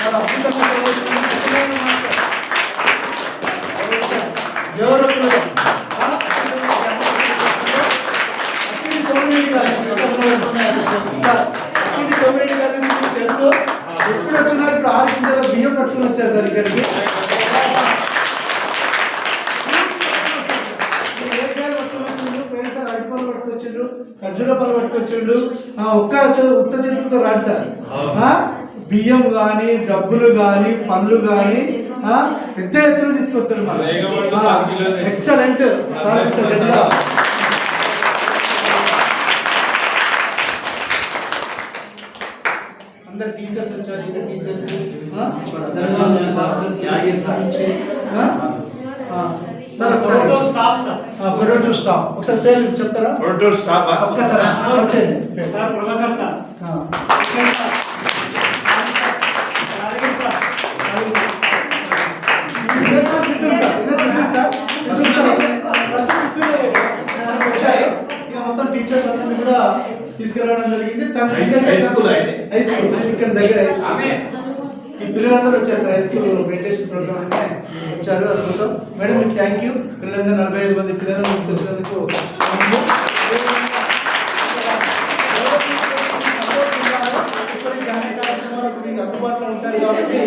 చాలా అద్భుతంగా దేవరకులు అక్కిడి సోమిరెడ్డి గారు మీకు తెలుసు. ఎప్పుడు వచ్చినా ఇప్పుడు 6 కింటాల బియ్యం పట్టుకుని వచ్చారు సార్ ఇక్కడికి. పట్టుకొచ్చిండ్రు, ఖర్జూర పళ్ళు పట్టుకొచ్చిండు. ఒక్క ఉత్త చేతులతో రాడు సార్. బియ్యం కానీ, డబ్బులు కానీ, పళ్ళు కానీ పెద్ద ఎత్తున తీసుకొస్తారు. Excellent sir, excellent. అందరు టీచర్స్ వచ్చారు. ఇక్కడ టీచర్స్ సార్ ఒకసారి స్టాప్ ఒకసారి పేరు చెప్తారా? ఒక్కసారి మొత్తం టీచర్లు అందరినీ కూడా తీసుకురావడం జరిగింది. హై స్కూల్ ఇక్కడ దగ్గర ఈ పిల్లలందరూ వచ్చారు sir. High school meditation programme వచ్చారు. అద్భుతం మేడం, మీకు థ్యాంక్ యూ. పిల్లలందరూ 45 మంది పిల్లలను తీసుకొచ్చినందుకు మీకు అందుబాటులో ఉంటారు కాబట్టి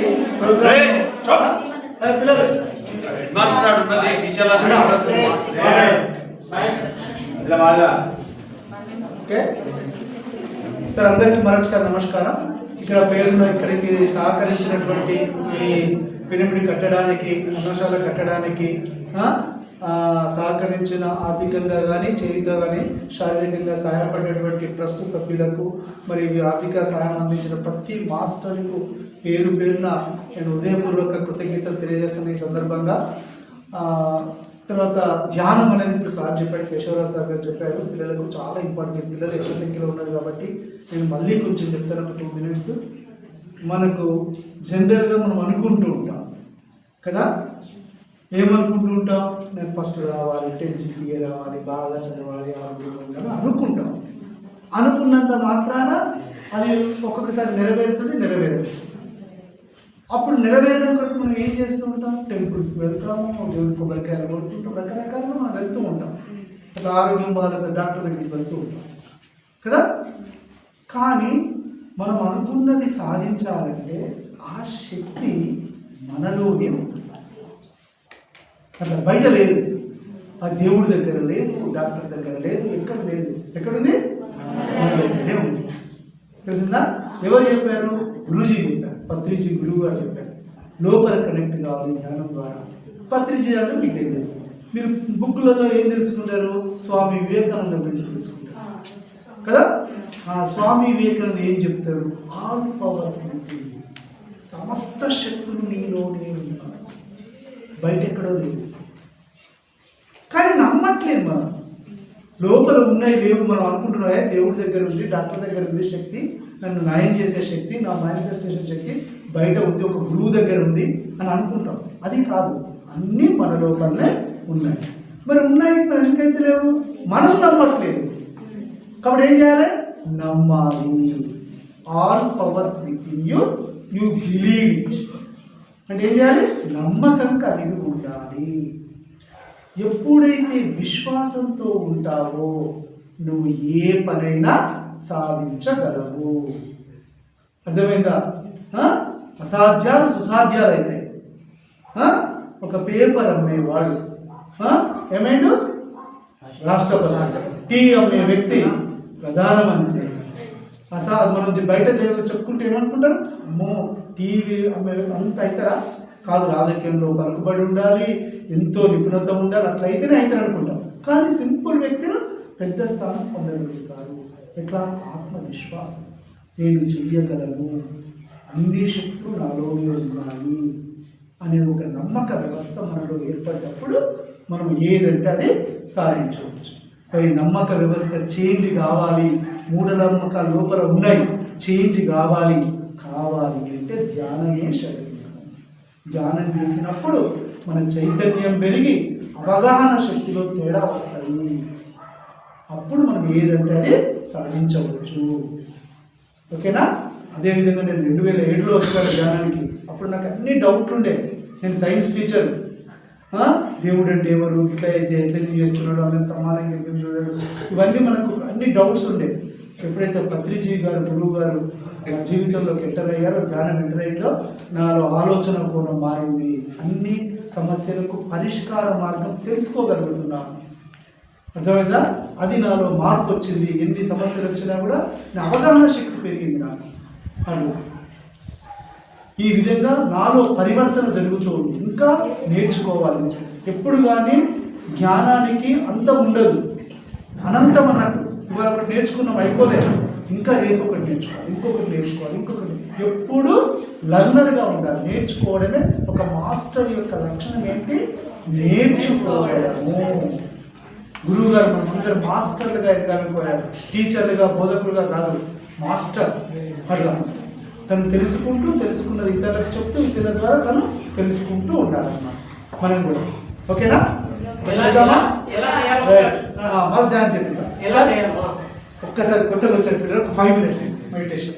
పిల్లలు ఓకే సార్. అందరికీ మరొకసారి నమస్కారం. ఇక్కడ పేరులో ఇక్కడికి సహకరించినటువంటి ఈ పిరమిడ్ కట్టడానికి, అన్నశాల కట్టడానికి సహకరించిన ఆర్థికంగా కానీ, చేతిగా కానీ, శారీరకంగా సహాయపడేటువంటి ట్రస్ట్ సభ్యులకు, మరి ఆర్థిక సహాయం అందించిన ప్రతి మాస్టర్కు పేరు పేరున నేను హృదయపూర్వక కృతజ్ఞతలు తెలియజేస్తున్న ఈ సందర్భంగా. తర్వాత ధ్యానం అనేది ఇప్పుడు సార్ చెప్పాడు, కేశవరావు సార్ గారు చెప్పారు. పిల్లలకు చాలా ఇంపార్టెంట్. పిల్లలు ఎక్కువ సంఖ్యలో ఉన్నారు కాబట్టి నేను మళ్ళీ కొంచెం చెప్తాను, ఒక 2 minutes. మనకు జనరల్గా మనం అనుకుంటూ ఉంటాం కదా, ఏమనుకుంటూ ఉంటాం? నేను ఫస్ట్ రావాలి, 10 GPA రావాలి, బాగా చదవాలి, అనుకుంటాం. అనుకున్నంత మాత్రాన అది ఒక్కొక్కసారి నెరవేరుతుంది. అప్పుడు నెరవేరడం కొరకు మనం ఏం చేస్తూ ఉంటాం? టెంపుల్స్కి వెళ్తాము, దేవుని కొబ్బరికాయలు కొడుతుంటాం, రకరకాలుగా మనం వెళ్తూ ఉంటాం. అట్లా ఆరోగ్యం బాగా డాక్టర్ దగ్గరికి వెళ్తూ ఉంటాం కదా. కానీ మనం అనుకున్నది సాధించాలంటే ఆ శక్తి మనలోనే ఉంటుంది. అట్లా బయట లేదు, ఆ దేవుడి దగ్గర లేదు, డాక్టర్ దగ్గర లేదు, ఎక్కడ లేదు. ఎక్కడుంది? మన దగ్గరే ఉంది. తెలిసిందా? ఎవరు చెప్పారు? గురూజీ చెప్పారు. పత్రిజీ గురువు గారు చెప్పారు. లోపల కనెక్ట్ కావాలి ధ్యానం ద్వారా. పత్రిజీ అంటే మీకు తెలియదు. మీరు బుక్లలో ఏం తెలుసుకుంటారు? స్వామి వివేకానంద గురించి తెలుసుకుంటారు కదా. ఆ స్వామి వివేకానంద ఏం చెప్తాడు? ఆల్ పవర్స్, సమస్త శక్తులు నీలోనే ఉన్నాయి, బయట ఎక్కడో లేదు. కానీ నమ్మట్లేదు మనం. లోపల ఉన్నాయి లేవు మనం అనుకుంటున్నాయే. దేవుడి దగ్గర ఉంది, డాక్టర్ దగ్గర ఉంది శక్తి, నన్ను నయం చేసే శక్తి, నా మేనిఫెస్టేషన్ శక్తి బయట ఉంది, ఒక గురువు దగ్గర ఉంది అని అనుకుంటాం. అది కాదు, అన్నీ మన లోపలనే ఉన్నాయి. మరి ఉన్నాయి మరి ఎందుకైతే లేవు? మనసు నమ్మట్లేదు. కాబట్టి ఏం చేయాలి? నమ్మాలి. All powers with in you, you believe it. అంటే ఏం చేయాలి? నమ్మకం కలిగి ఉండాలి. ఎప్పుడైతే విశ్వాసంతో ఉంటావో నువ్వు ఏ పనైనా సాధించగలవు. అర్థమైందా? అసాధ్యాలు సుసాధ్యాలు అవుతాయి. ఒక పేపర్ అమ్మేవాడు ఏమైండు? రాష్ట్రపతి. టీ అమ్మే వ్యక్తి ప్రధానమంత్రి. మనం బయట చెప్పుకుంటే ఏమనుకుంటారు? అమ్మో టీవీ అమ్మే అంత అవుతారా? కాదు, రాజకీయంలో పలుకుబడి ఉండాలి, ఎంతో నిపుణత ఉండాలి, అట్లయితేనే అవుతారు అనుకుంటాం. కానీ సింపుల్ వ్యక్తులు పెద్ద స్థానం పొందగలుగుతారు. ఎట్లా? ఆత్మవిశ్వాసం. నేను చెయ్యగలను, అన్ని శక్తులు నాలోనే ఉన్నాయి అనే ఒక నమ్మక వ్యవస్థ మనలో ఏర్పడినప్పుడు మనం ఏదంటే అదే సాధించవచ్చు. మరి నమ్మక వ్యవస్థ చేంజ్ కావాలి. మూఢనమ్మకాల లోపల ఉన్నాయి, చేంజ్ కావాలి అంటే ధ్యానమే శరీరం. ధ్యానం చేసినప్పుడు మన చైతన్యం పెరిగి అవగాహన శక్తిలో తేడా వస్తాయి. అప్పుడు మనం ఏదంటే అది సాధించవచ్చు. ఓకేనా? అదేవిధంగా నేను 2007లో వచ్చాను ధ్యానానికి. అప్పుడు నాకు అన్ని డౌట్లు ఉండే. నేను సైన్స్ టీచర్, దేవుడు అంటే ఎవరు, ఎట్లా చేస్తున్నాడు, అనే సమానంగా ఎందుకు చూడాడు, ఇవన్నీ మనకు అన్ని డౌట్స్ ఉండే. ఎప్పుడైతే పత్రిజీ గారు గురువు గారు నా జీవితంలోకి ఎంటర్ అయ్యారో, ధ్యానం ఎంటర్ అయ్యిందో, నాలో ఆలోచన కోణం మారింది. అన్ని సమస్యలకు పరిష్కార మార్గం తెలుసుకోగలుగుతున్నాను. అర్థమైందా? అది నాలో మార్పు వచ్చింది. ఎన్ని సమస్యలు వచ్చినా కూడా నా అవగాహన శక్తి పెరిగింది నాకు. అను ఈ విధంగా నాలో పరివర్తన జరుగుతూ ఉంది. ఇంకా నేర్చుకోవాలి. ఎప్పుడు కానీ జ్ఞానానికి అంతం ఉండదు, అనంతం అన్నట్టు. ఇవాళ ఒకటి నేర్చుకున్నాం, అయిపోలేదు, ఇంకా రేపు ఒకటి నేర్చుకోవాలి, ఇంకొకటి. ఎప్పుడు లర్నర్గా ఉండాలి. నేర్చుకోవడమే ఒక మాస్టర్ యొక్క లక్షణం ఏంటి? నేర్చుకోవడము. గురువు గారు మనందరూ మాస్టర్లుగా ఎదగాలనుకోవాలి, టీచర్లుగా బోధకులుగా కాదు, మాస్టర్. అట్లా తను తెలుసుకున్నది ఇతరులకు చెప్తూ, ఇతరుల ద్వారా తను తెలుసుకుంటూ ఉండాలన్నమాట. మనం కూడా ఓకేనా? మరి ధ్యానం చెప్తా. ఒక్కసారి కొత్తగా వచ్చారు, ఒక 5 minutes మెడిటేషన్.